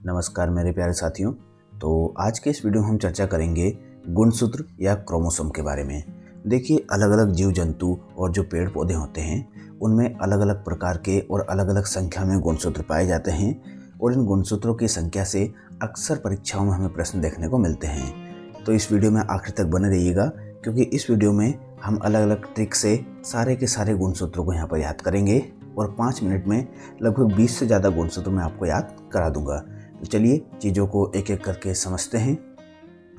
नमस्कार मेरे प्यारे साथियों। तो आज के इस वीडियो में हम चर्चा करेंगे गुणसूत्र या क्रोमोसोम के बारे में। देखिए, अलग अलग जीव जंतु और जो पेड़ पौधे होते हैं उनमें अलग अलग प्रकार के और अलग अलग संख्या में गुणसूत्र पाए जाते हैं और इन गुणसूत्रों की संख्या से अक्सर परीक्षाओं में हमें प्रश्न देखने को मिलते हैं। तो इस वीडियो में आखिर तक बने रहिएगा, क्योंकि इस वीडियो में हम अलग अलग ट्रिक से सारे के सारे गुणसूत्रों को यहाँ पर याद करेंगे और 5 मिनट में लगभग 20 से ज़्यादा गुणसूत्र मैं आपको याद करा दूंगा। तो चलिए चीज़ों को एक एक करके समझते हैं।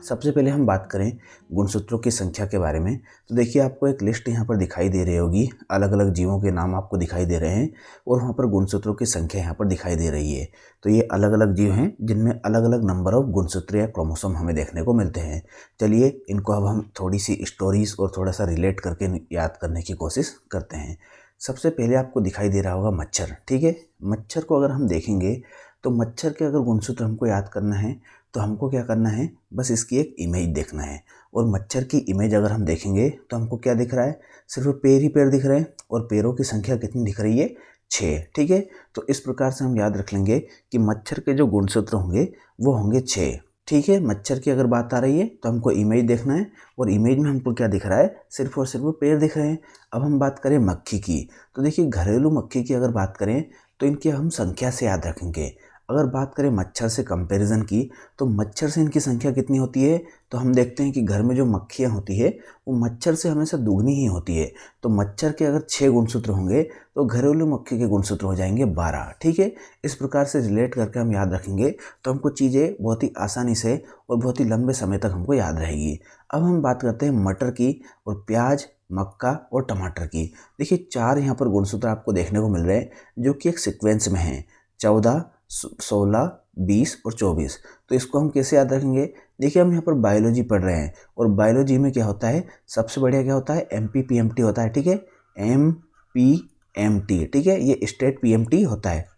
सबसे पहले हम बात करें गुणसूत्रों की संख्या के बारे में। तो देखिए, आपको एक लिस्ट यहाँ पर दिखाई दे रही होगी, अलग अलग जीवों के नाम आपको दिखाई दे रहे हैं और वहाँ पर गुणसूत्रों की संख्या यहाँ पर दिखाई दे रही है। तो ये अलग अलग जीव हैं जिनमें अलग अलग नंबर ऑफ गुणसूत्र या क्रोमोसोम हमें देखने को मिलते हैं। चलिए इनको अब हम थोड़ी सी स्टोरीज और थोड़ा सा रिलेट करके याद करने की कोशिश करते हैं। सबसे पहले आपको दिखाई दे रहा होगा मच्छर। ठीक है, मच्छर को अगर हम देखेंगे तो मच्छर के अगर गुणसूत्र हमको याद करना है तो हमको क्या करना है, बस इसकी एक इमेज देखना है। और मच्छर की इमेज अगर हम देखेंगे तो हमको क्या दिख रहा है, सिर्फ पैर ही पैर दिख रहे हैं और पैरों की संख्या कितनी दिख रही है, 6। ठीक है, तो इस प्रकार से हम याद रख लेंगे कि मच्छर के जो गुणसूत्र होंगे वो होंगे 6। ठीक है, मच्छर की अगर बात आ रही है तो हमको इमेज देखना है और इमेज में हमको क्या दिख रहा है, सिर्फ और सिर्फ पैर दिख रहे हैं। अब हम बात करें मक्खी की, तो देखिए घरेलू मक्खी की अगर बात करें तो इनकी हम संख्या से याद रखेंगे। अगर बात करें मच्छर से कंपैरिजन की, तो मच्छर से इनकी संख्या कितनी होती है, तो हम देखते हैं कि घर में जो मक्खियाँ होती है वो मच्छर से हमेशा दुगनी ही होती है। तो मच्छर के अगर 6 गुणसूत्र होंगे तो घरेलू मक्खी के गुणसूत्र हो जाएंगे 12। ठीक है, इस प्रकार से रिलेट करके हम याद रखेंगे तो हमको चीज़ें बहुत ही आसानी से और बहुत ही लंबे समय तक हमको याद रहेगी। अब हम बात करते हैं मटर की और प्याज, मक्का और टमाटर की। देखिए 4 यहाँ पर गुणसूत्र आपको देखने को मिल रहे हैं जो कि एक सीक्वेंस में हैं, 14, 16, 20 और 24। तो इसको हम कैसे याद रखेंगे, देखिए हम यहाँ पर बायोलॉजी पढ़ रहे हैं और बायोलॉजी में क्या होता है, सबसे बढ़िया क्या होता है, MPPMT होता है। ठीक है, MPMT, ठीक है, ये स्टेट PMT होता है।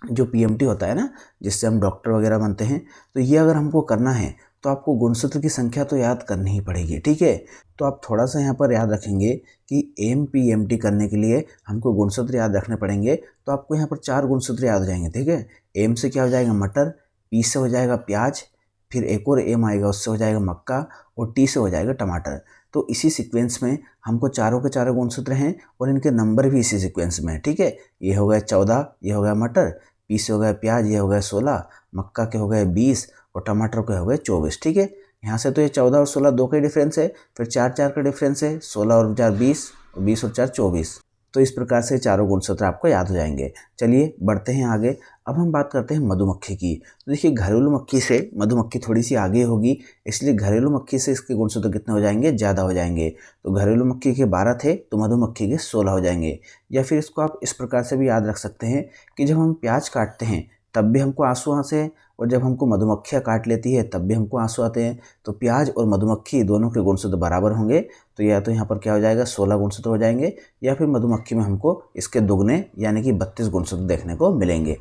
जो PMT होता है ना, जिससे हम डॉक्टर वगैरह बनते हैं, तो ये अगर हमको करना है तो आपको गुणसूत्र की संख्या तो याद करनी ही पड़ेगी। ठीक है, तो आप थोड़ा सा यहाँ पर याद रखेंगे कि MPMT करने के लिए हमको गुणसूत्र याद रखने पड़ेंगे। तो आपको यहाँ पर 4 गुणसूत्र याद हो जाएंगे। ठीक है, M से क्या हो जाएगा, मटर, P से हो जाएगा प्याज, फिर एक और M आएगा, उससे हो जाएगा मक्का और T से हो जाएगा टमाटर। तो इसी सीक्वेंस में हमको चारों के चारों गुणसूत्र हैं और इनके नंबर भी इसी सीक्वेंस में। ठीक है, ये हो गया 14, ये हो गया मटर, P से हो गया प्याज, ये हो गया 16, मक्का के हो गए 20 और टमाटर के हो गए 24। ठीक है, यहाँ से तो ये 14 और 16 2 का डिफरेंस है, फिर 4 4 का डिफरेंस है, 16 और 4 20 और 20 और 4 24। तो इस प्रकार से चारों गुणसूत्र आपको याद हो जाएंगे। चलिए बढ़ते हैं आगे। अब हम बात करते हैं मधुमक्खी की। तो देखिए घरेलू मक्खी से मधुमक्खी थोड़ी सी आगे होगी, इसलिए घरेलू मक्खी से इसके गुणसूत्र कितने हो जाएंगे, ज़्यादा हो जाएंगे। तो घरेलू मक्खी के 12 थे तो मधुमक्खी के 16 हो जाएंगे। या फिर इसको आप इस प्रकार से भी याद रख सकते हैं कि जब हम प्याज काटते हैं तब भी हमको आंसू आते हैं और जब हमको मधुमक्खियाँ काट लेती है तब भी हमको आंसू आते हैं। तो प्याज और मधुमक्खी दोनों के गुणसूत्र बराबर होंगे, तो या तो यहाँ पर क्या हो जाएगा, 16 गुणसूत्र हो जाएंगे, या फिर मधुमक्खी में हमको इसके दुगने यानी कि 32 गुणसूत्र देखने को मिलेंगे।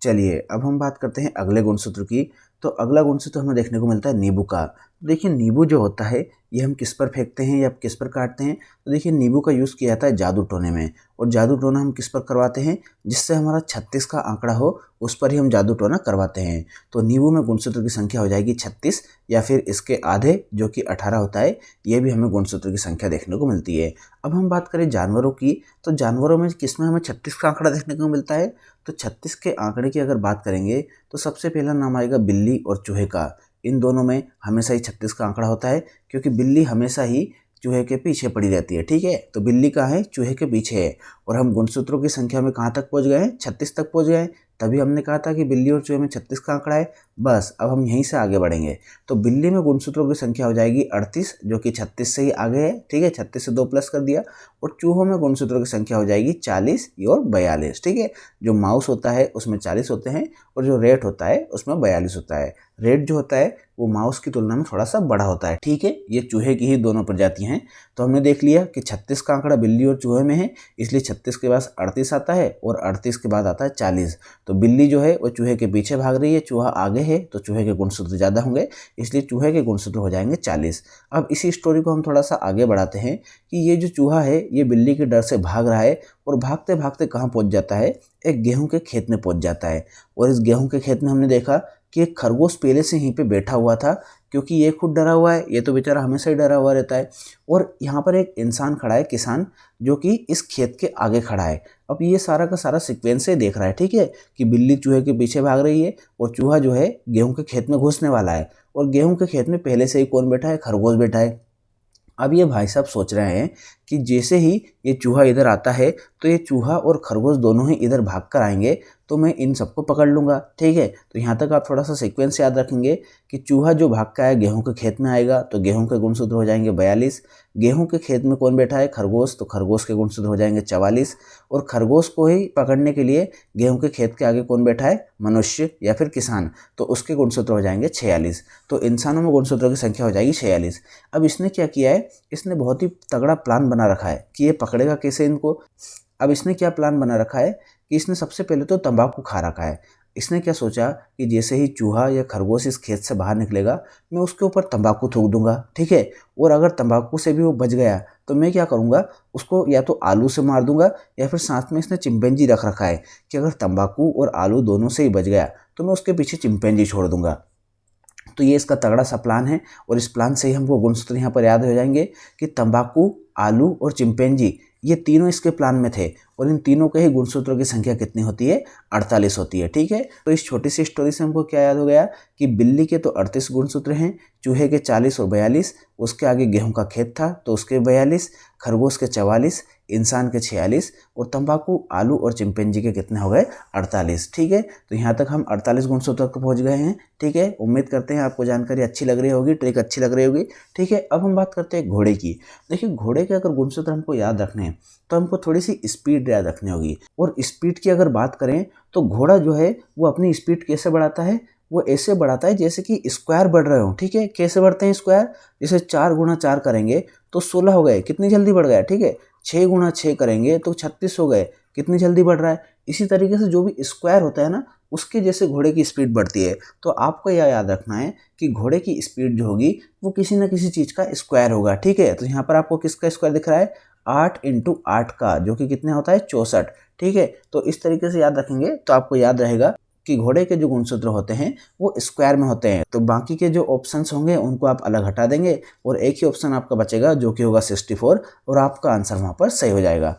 चलिए अब हम बात करते हैं अगले गुणसूत्र की। तो अगला गुणसूत्र हमें देखने को मिलता है नींबू का। देखिए नींबू जो होता है ये हम किस पर फेंकते हैं या किस पर काटते हैं, तो देखिए नींबू का यूज़ किया जाता है जादू टोने में। और जादू टोना हम किस पर करवाते हैं, जिससे हमारा 36 का आंकड़ा हो उस पर ही हम जादू टोना करवाते हैं। तो नींबू में गुणसूत्र की संख्या हो जाएगी 36 या फिर इसके आधे जो कि 18 होता है, ये भी हमें गुणसूत्र की संख्या देखने को मिलती है। अब हम बात करें जानवरों की, तो जानवरों में किस में हमें 36 का आंकड़ा देखने को मिलता है, तो 36 के आंकड़े की अगर बात करेंगे तो सबसे पहला नाम आएगा बिल्ली और चूहे का। इन दोनों में हमेशा ही 36 का आंकड़ा होता है, क्योंकि बिल्ली हमेशा ही चूहे के पीछे पड़ी रहती है। ठीक है, तो बिल्ली कहाँ है, चूहे के पीछे है। और हम गुणसूत्रों की संख्या में कहाँ तक पहुँच गए हैं, 36 तक पहुँच गए। तभी हमने कहा था कि बिल्ली और चूहे में 36 का आंकड़ा है। बस अब हम यहीं से आगे बढ़ेंगे। तो बिल्ली में गुणसूत्रों की संख्या हो जाएगी 38, जो कि 36 से ही आगे है। ठीक है, 36 से 2 प्लस कर दिया। और चूहों में गुणसूत्रों की संख्या हो जाएगी 40 और 42। ठीक है, जो माउस होता है उसमें 40 होते हैं और जो रेट होता है उसमें 42 होता है। रेट जो होता है वो माउस की तुलना में थोड़ा सा बड़ा होता है। ठीक है, ये चूहे की ही दोनों प्रजातियां हैं। तो हमने देख लिया कि 36 का आंकड़ा बिल्ली और चूहे में है, इसलिए 36 के बाद 38 आता है और 38 के बाद आता है 40। तो बिल्ली जो है वो चूहे के पीछे भाग रही है, चूहा आगे हैं तो चूहे के गुणसूत्र ज़्यादा होंगे, इसलिए चूहे के गुणसूत्र हो जाएंगे 40। अब इसी स्टोरी को हम थोड़ा सा आगे बढ़ाते हैं कि ये जो चूहा है ये बिल्ली के डर से भाग रहा है और भागते भागते कहाँ पहुँच जाता है, एक गेहूं के खेत में पहुँच जाता है। और इस गेहूं के खेत में हमने देखा कि एक खरगोश पहले से यहीं पे बैठा हुआ था, क्योंकि ये खुद डरा हुआ है, ये तो बेचारा हमेशा ही डरा हुआ रहता है। और यहाँ पर एक इंसान खड़ा है, किसान, जो कि इस खेत के आगे खड़ा है। अब ये सारा का सारा सीक्वेंस से देख रहा है, ठीक है, कि बिल्ली चूहे के पीछे भाग रही है और चूहा जो है गेहूं के खेत में घुसने वाला है। और गेहूं के खेत में पहले से ही कौन बैठा है, खरगोश बैठा है। अब ये भाई साहब सोच रहे हैं कि जैसे ही ये चूहा इधर आता है तो ये चूहा और खरगोश दोनों ही इधर भाग कर आएंगे तो मैं इन सबको पकड़ लूँगा, ठीक है। तो यहाँ तक आप थोड़ा सा सीक्वेंस याद रखेंगे कि चूहा जो भाग का है गेहूं के खेत में आएगा तो गेहूं के गुणसूत्र हो जाएंगे 42। गेहूं के खेत में कौन बैठा है, खरगोश, तो खरगोश के गुणसूत्र हो जाएंगे 44। और खरगोश को ही पकड़ने के लिए गेहूं के खेत के आगे कौन बैठा है, मनुष्य या फिर किसान, तो उसके गुणसूत्र हो जाएंगे 46। तो इंसानों में गुणसूत्रों की संख्या हो जाएगी 46। अब इसने क्या किया है, इसने बहुत ही तगड़ा प्लान बना रखा है कि ये पकड़ेगा कैसे इनको। अब इसने क्या प्लान बना रखा है कि इसने सबसे पहले तो तंबाकू खा रखा है। इसने क्या सोचा कि जैसे ही चूहा या खरगोश इस खेत से बाहर निकलेगा मैं उसके ऊपर तंबाकू थूक दूंगा, ठीक है। और अगर तंबाकू से भी वो बच गया तो मैं क्या करूंगा, उसको या तो आलू से मार दूंगा या फिर साथ में इसने चिंपैंजी रख रखा है कि अगर तंबाकू और आलू दोनों से ही बच गया तो मैं उसके पीछे चिंपैंजी छोड़ दूंगा। तो ये इसका तगड़ा सा प्लान है और इस प्लान से ही हमको गुणसूत्र यहाँ पर याद हो जाएंगे कि तंबाकू, आलू और चिंपैंजी ये तीनों इसके प्लान में थे। और इन तीनों के ही गुणसूत्रों की संख्या कितनी होती है, 48 होती है, ठीक है। तो इस छोटी सी स्टोरी से हमको क्या याद हो गया कि बिल्ली के तो 38 गुणसूत्र हैं, चूहे के 40 और 42, उसके आगे गेहूं का खेत था तो उसके 42, खरगोश के 44, इंसान के 46 और तंबाकू, आलू और चिंपैंजी के कितने हो गए, 48, ठीक है। तो यहाँ तक हम 48 गुणसूत्र तक पहुँच गए हैं, ठीक है। उम्मीद करते हैं आपको जानकारी अच्छी लग रही होगी, ट्रिक अच्छी लग रही होगी, ठीक है। अब हम बात करते हैं घोड़े की। देखिए घोड़े के अगर गुणसूत्र हमको याद रखने हैं तो हमको थोड़ी सी स्पीड याद रखनी होगी। और स्पीड की अगर बात करें तो घोड़ा जो है वो अपनी स्पीड कैसे बढ़ाता है, वो ऐसे बढ़ाता है जैसे कि स्क्वायर बढ़ रहे हो, ठीक है। कैसे बढ़ते हैं स्क्वायर, जैसे 4 गुणा 4 करेंगे तो 16 हो गए, कितनी जल्दी बढ़ गया, ठीक है। 6 गुणा 6 करेंगे तो 36 हो गए, कितनी जल्दी बढ़ रहा है। इसी तरीके से जो भी स्क्वायर होता है ना उसके जैसे घोड़े की स्पीड बढ़ती है। तो आपको यह याद रखना है कि घोड़े की स्पीड जो होगी वो किसी न किसी चीज़ का स्क्वायर होगा, ठीक है। तो यहाँ पर आपको किसका स्क्वायर दिख रहा है, 8 × 8 का, जो कि कितने होता है, 64, ठीक है। तो इस तरीके से याद रखेंगे तो आपको याद रहेगा कि घोड़े के जो गुणसूत्र होते हैं वो स्क्वायर में होते हैं। तो बाकी के जो ऑप्शंस होंगे उनको आप अलग हटा देंगे और एक ही ऑप्शन आपका बचेगा जो कि होगा 64 और आपका आंसर वहाँ पर सही हो जाएगा।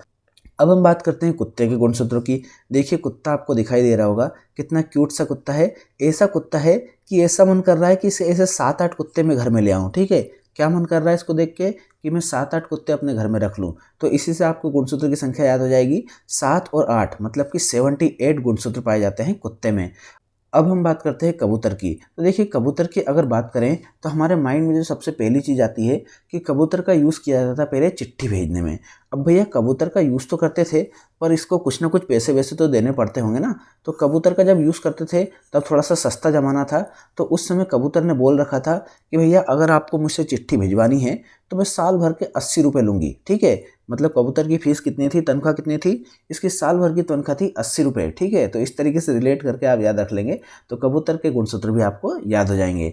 अब हम बात करते हैं कुत्ते के गुणसूत्रों की। देखिए कुत्ता आपको दिखाई दे रहा होगा, कितना क्यूट सा कुत्ता है। ऐसा कुत्ता है कि ऐसा मन कर रहा है कि इसे ऐसे 7-8 कुत्ते मैं घर में ले आऊँ, ठीक है। क्या मन कर रहा है इसको देख के कि मैं 7-8 कुत्ते अपने घर में रख लूँ। तो इसी से आपको गुणसूत्र की संख्या याद हो जाएगी, 7 और 8 मतलब कि 78 गुणसूत्र पाए जाते हैं कुत्ते में। अब हम बात करते हैं कबूतर की। तो देखिए कबूतर की अगर बात करें तो हमारे माइंड में जो सबसे पहली चीज़ आती है कि कबूतर का यूज़ किया जाता था पहले चिट्ठी भेजने में। अब भैया कबूतर का यूज़ तो करते थे पर इसको कुछ ना कुछ पैसे वैसे तो देने पड़ते होंगे ना। तो कबूतर का जब यूज़ करते थे तब थोड़ा सा सस्ता ज़माना था, तो उस समय कबूतर ने बोल रखा था कि भैया अगर आपको मुझसे चिट्ठी भिजवानी है तो मैं साल भर के 80 रुपये लूँगी, ठीक है। मतलब कबूतर की फीस कितनी थी, तनख्वाह कितनी थी, इसकी साल भर की तनख्वाह थी 80 रुपये, ठीक है। तो इस तरीके से रिलेट करके आप याद रख लेंगे तो कबूतर के गुणसूत्र भी आपको याद हो जाएंगे।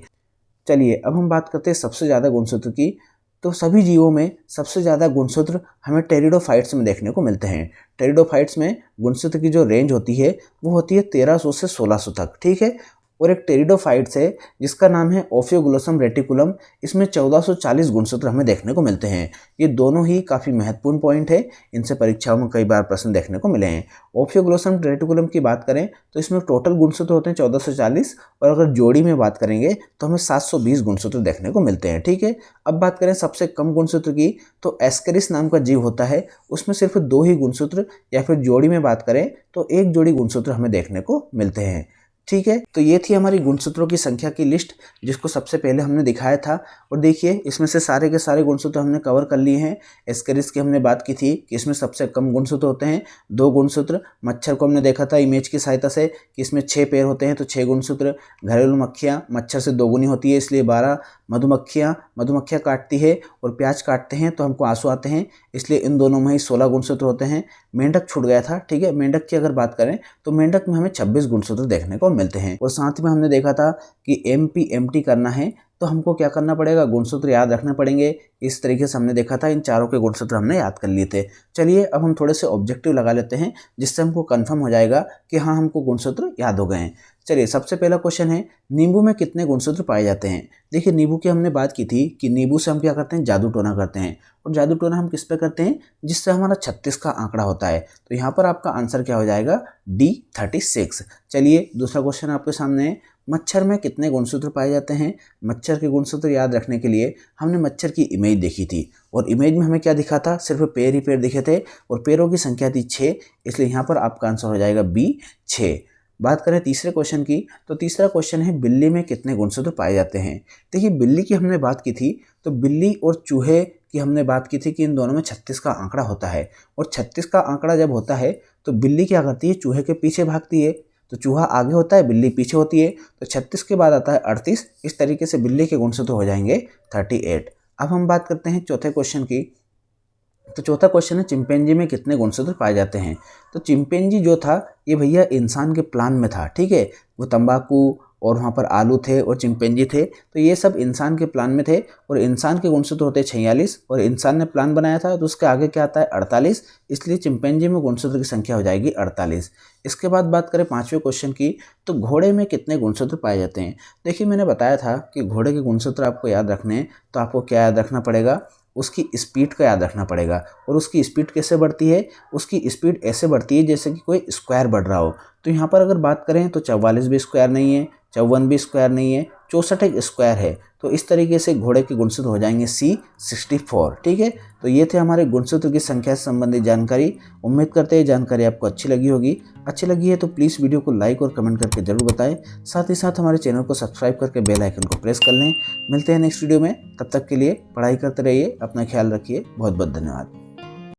चलिए अब हम बात करते हैं सबसे ज़्यादा गुणसूत्र की। तो सभी जीवों में सबसे ज़्यादा गुणसूत्र हमें टेरिडोफाइट्स में देखने को मिलते हैं। टेरिडोफाइट्स में गुणसूत्र की जो रेंज होती है वो होती है 1300 से 1600 तक, ठीक है। और एक टेरिडोफाइट्स है जिसका नाम है ओफियोग्लोसम रेटिकुलम, इसमें 1440 गुणसूत्र हमें देखने को मिलते हैं। ये दोनों ही काफ़ी महत्वपूर्ण पॉइंट है, इनसे परीक्षाओं में कई बार प्रश्न देखने को मिले हैं। ओफियोग्लोसम रेटिकुलम की बात करें तो इसमें टोटल गुणसूत्र होते हैं 1440 और अगर जोड़ी में बात करेंगे तो हमें 720 गुणसूत्र देखने को मिलते हैं, ठीक है। अब बात करें सबसे कम गुणसूत्र की तो एस्केरिस नाम का जीव होता है, उसमें सिर्फ 2 ही गुणसूत्र या फिर जोड़ी में बात करें तो 1 जोड़ी गुणसूत्र हमें देखने को मिलते हैं, ठीक है। तो ये थी हमारी गुणसूत्रों की संख्या की लिस्ट जिसको सबसे पहले हमने दिखाया था। और देखिए इसमें से सारे के सारे गुणसूत्र हमने कवर कर लिए हैं। एस्केरिस की हमने बात की थी कि इसमें सबसे कम गुणसूत्र होते हैं 2 गुणसूत्र। मच्छर को हमने देखा था इमेज की सहायता से कि इसमें 6 पैर होते हैं तो 6 गुणसूत्र। घरेलू मक्खियाँ मच्छर से 2 गुनी होती है इसलिए 12। मधुमक्खियाँ काटती है और प्याज काटते हैं तो हमको आंसू आते हैं, इसलिए इन दोनों में ही 16 गुणसूत्र होते हैं। मेंढक छूट गया था, ठीक है। मेंढक की अगर बात करें तो मेंढक में हमें 26 गुणसूत्र देखने को मिलते हैं। और साथ में हमने देखा था कि MPMT करना है तो हमको क्या करना पड़ेगा, गुणसूत्र याद रखने पड़ेंगे। इस तरीके से हमने देखा था, इन चारों के गुणसूत्र हमने याद कर लिए थे। चलिए अब हम थोड़े से ऑब्जेक्टिव लगा लेते हैं जिससे हमको कंफर्म हो जाएगा कि हाँ हमको गुणसूत्र याद हो गए हैं। चलिए सबसे पहला क्वेश्चन है, नींबू में कितने गुणसूत्र पाए जाते हैं। देखिए नींबू की हमने बात की थी कि नींबू से हम क्या करते हैं, जादू टोना करते हैं। और जादू टोना हम किस पे करते हैं, जिससे हमारा 36 का आंकड़ा होता है। तो यहाँ पर आपका आंसर क्या हो जाएगा, D36। चलिए दूसरा क्वेश्चन आपके सामने है, मच्छर में कितने गुणसूत्र पाए जाते हैं। मच्छर के गुणसूत्र याद रखने के लिए हमने मच्छर की इमेज देखी थी और इमेज में हमें क्या दिखा था, सिर्फ पैर ही पैर दिखे थे और पैरों की संख्या थी 6, इसलिए यहाँ पर आपका आंसर हो जाएगा B 6। बात करें तीसरे क्वेश्चन की, तो तीसरा क्वेश्चन है, बिल्ली में कितने गुणसूत्र पाए जाते हैं। देखिए बिल्ली की हमने बात की थी, तो बिल्ली और चूहे की हमने बात की थी कि इन दोनों में 36 का आंकड़ा होता है। और 36 का आंकड़ा जब होता है तो बिल्ली क्या करती है, चूहे के पीछे भागती है। तो चूहा आगे होता है, बिल्ली पीछे होती है। तो 36 के बाद आता है 38। इस तरीके से बिल्ली के गुणसूत्र हो जाएंगे 38। अब हम बात करते हैं चौथे क्वेश्चन की। तो चौथा क्वेश्चन है, चिंपैंजी में कितने गुणसूत्र पाए जाते हैं। तो चिंपैंजी जो था ये भैया इंसान के प्लान में था, ठीक है। वो तंबाकू और वहाँ पर आलू थे और चिंपैंजी थे, तो ये सब इंसान के प्लान में थे। और इंसान के गुणसूत्र होते 46 और इंसान ने प्लान बनाया था तो उसके आगे क्या आता है 48, इसलिए चिंपैंजी में गुणसूत्र की संख्या हो जाएगी 48। इसके बाद बात करें पांचवें क्वेश्चन की, तो घोड़े में कितने गुणसूत्र पाए जाते हैं। देखिए मैंने बताया था कि घोड़े के गुणसूत्र आपको याद रखने हैं, तो आपको क्या याद रखना पड़ेगा, उसकी स्पीड का याद रखना पड़ेगा। और उसकी स्पीड कैसे बढ़ती है, उसकी स्पीड ऐसे बढ़ती है जैसे कि कोई स्क्वायर बढ़ रहा हो। तो यहाँ पर अगर बात करें तो 44 भी स्क्वायर नहीं है, 54 भी स्क्वायर नहीं है, 64 एक स्क्वायर है। तो इस तरीके से घोड़े के गुणसूत्र हो जाएंगे C64, ठीक है। तो ये थे हमारे गुणसूत्र की संख्या से संबंधित जानकारी। उम्मीद करते हैं जानकारी आपको अच्छी लगी होगी। अच्छी लगी है तो प्लीज़ वीडियो को लाइक और कमेंट करके जरूर बताएं। साथ ही साथ हमारे चैनल को सब्सक्राइब करके बेल आइकन को प्रेस कर लें। मिलते हैं नेक्स्ट वीडियो में, तब तक के लिए पढ़ाई करते रहिए, अपना ख्याल रखिए। बहुत बहुत धन्यवाद।